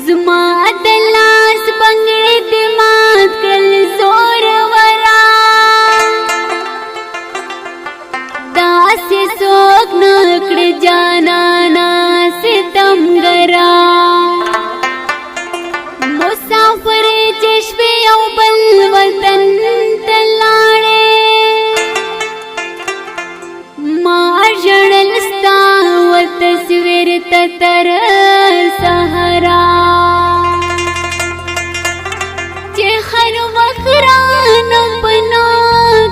زما د لاس بنګړې دې مات کړل زورورا داسې څوک نه کړې جانانا ستمګرا مسافر چې شپې یو بل وطن ته لاړې ما ژړل ستا و تصویر ته تر سهارا چې هر وخت رانه پنا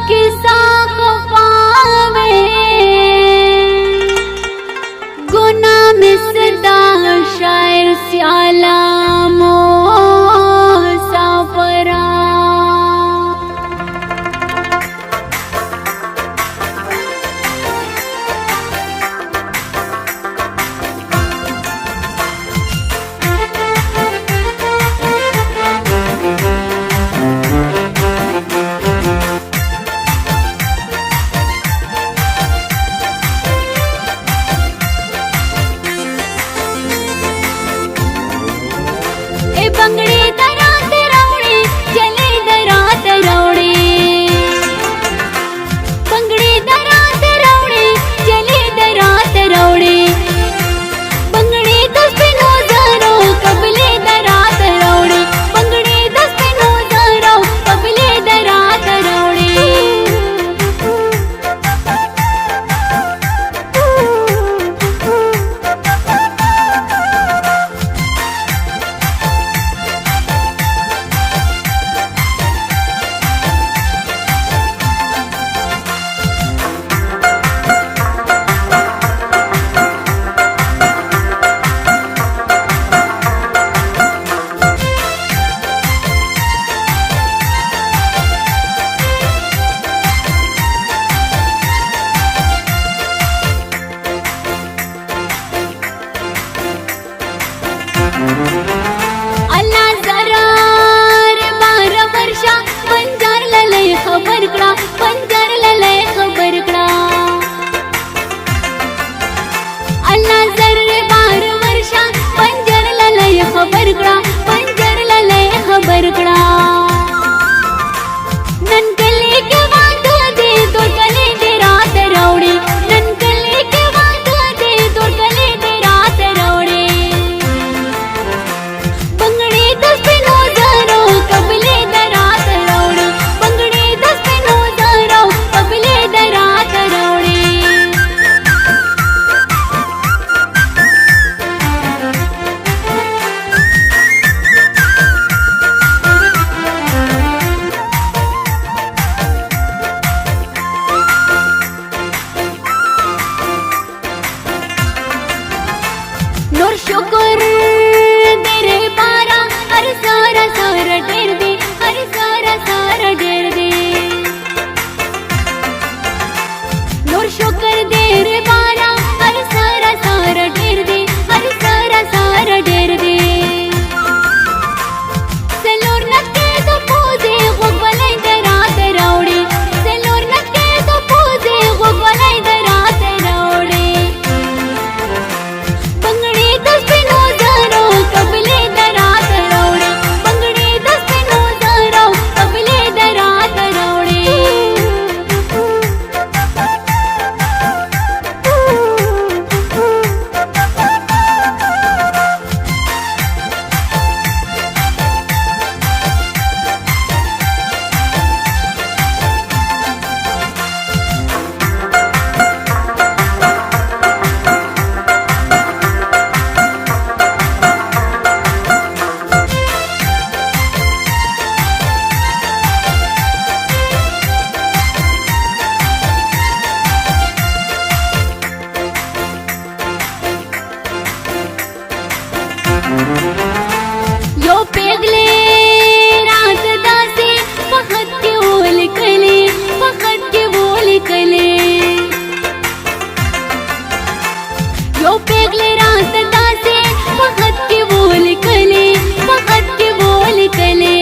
کې سا خفاوې ګناه مې صدا شاعر سیالا مسافرا बंगड़ी दरात रौड़ी चले दरात रौड़ी बंगड़ी दरात रौड़ी चले दरात रौड़ी बंगड़ी दस पे नौजरो कबले दरात रौड़ी बंगड़ी दस पे नौजरो कबले दरात रौड़ी अल्लाह जरार 12 वर्षा पंजार ललय खबर कड़ा पंजार ललय खबर कड़ा अल्लाह जर 12 वर्षा पंजार ललय खबर कड़ा पंजार ललय खबर कड़ा ननकले के बात दे तो कले दे रात रौड़ी ननकले के बात दे तो कले दे रात रौड़ी बंगड़ी दस पे नौजरो कबले दरात रौड़ी बंगड़ी दस पे नौजरो कबले दरात रौड़ी नूर शुक्र तेरे पारा हर सारा सारा ढेर दे हर सारा सारा ढेर दे नूर शुक्र तेरे पारा हर सारा सारा ढेर दे हर सारा सारा ढेर दे सलोर नक्के तो पूजे गुगवले दरात रौड़ी सलोर नक्के तो पूजे गुगवले दरात रौड़ी बंगड़ी दस पे नौजरो कबले दरात रौड़ी बंगड़ी दस पे नौजरो कबले दरात रौड़ी यो पेगले रात दासे फकत के बोल कले फकत के बोल कले यो पेगले रात दासे फकत के बोल कले फकत के बोल कले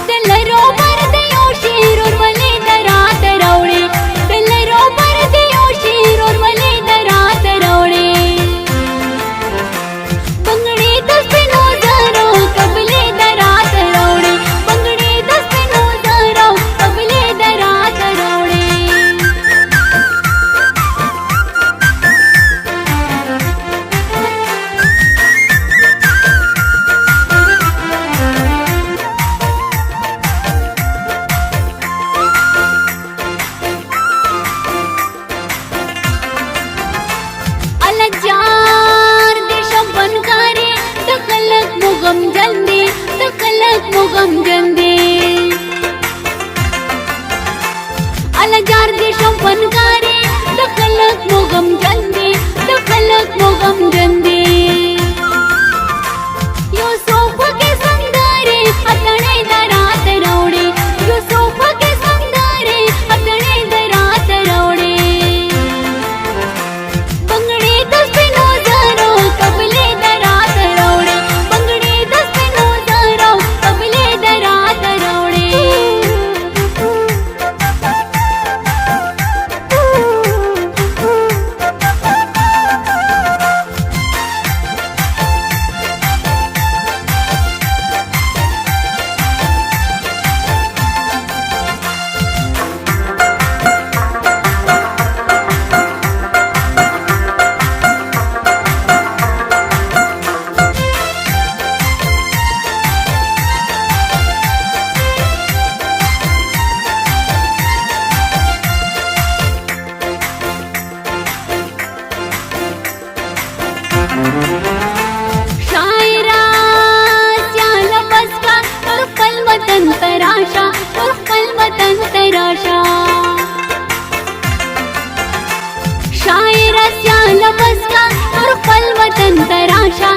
दिलरो पर दियो शेर और मले दरात रौड़ी दिलरो पर दियो शेर और मले दरात रौड़ी मुगम जंदे तखलक मुगम जंदे अला जार देशम फनकारे तखलक मुगम जंदे तखलक मुगम जंदे यो सोफ के संदारे अतणे दरात रौड़े यो सोफ के संदारे अतणे दरात रौड़े बंगड़े दस पे नौजारो कबले दरात रौड़े बंगड़े दस पे नौजारो कबले दरात रौड़े शायरा स्याल बसका तुरफल वतन तराशा तुरफल वतन तराशा शायरा स्याल बसका तुरफल वतन तराशा